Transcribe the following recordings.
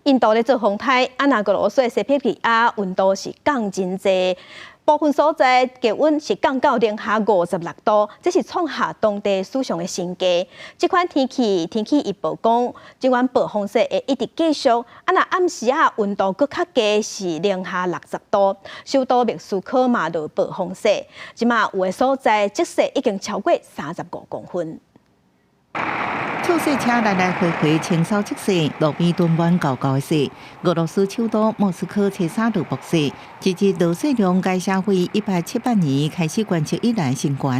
印度咧做风台，那俄罗斯西伯利亚温度是降真济，部分所在气温是降到-56度，这是创下当地史上的新低。这款天气预报讲，这款暴风雪会一直继续。那暗时温度搁较低，是-60度。首都密苏科嘛落暴风雪，即马有的所在积雪已经超过35公分。跳雪车来来回回清扫积雪，路边蹲满高高的雪。俄罗斯首都莫斯科车衫落薄雪，一日落雪量该社会178年开始观测以来新高，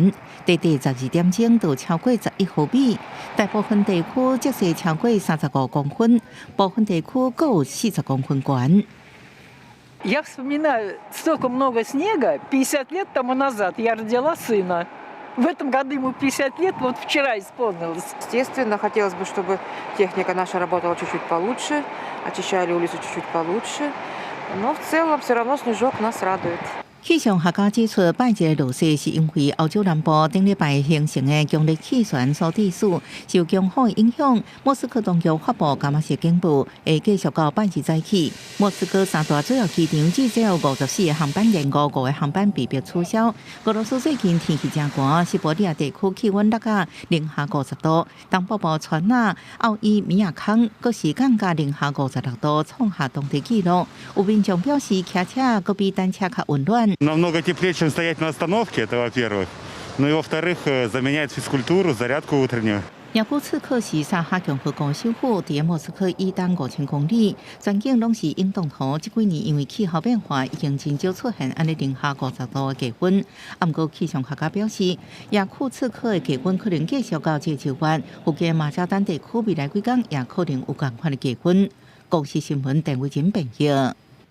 短短12点钟就超过11毫米。大部分地区积雪超过35公分，部分地区各有40公分高。Я вспоминаю столько много снега. 50 лет тому назад я родила сына. В этом году ему 50 лет, вот вчера исполнилось. Естественно, хотелось бы, чтобы техника наша работала чуть-чуть получше, очищали улицу чуть-чуть получше. Но в целом все равно снежок нас радует. 气象学家指出，拜日落雪是因为欧洲南部顶礼拜形成的强烈气旋所致使，受强风的影响，莫斯科当局发布伽马雪警报，会继续到拜日早起。莫斯科三大主要机场至少有54个航班延误，5个航班被迫取消。俄罗斯最近天气真寒，西伯利亚地区气温落到-50度，东北部川纳、奥伊米亚康各是降到-56度，创下当地纪录。有民众表示，骑车搁比单车较温暖。 Намного теплее, чем стоять на остановке, это во-первых. Ну и во-вторых, заменяет физкультуру, зарядку утреннюю. 雅库茨克是萨哈共和国首府，伫莫斯科以东5000公里，全景拢是运动图。这几年因为气候变化，已经真少出现安尼-50度的低温。不过气象学家表示，雅库茨克的低温可能继续到这周末，附近马加丹地区未来几天也可能有同款的低温。国视新闻陈伟珍报道。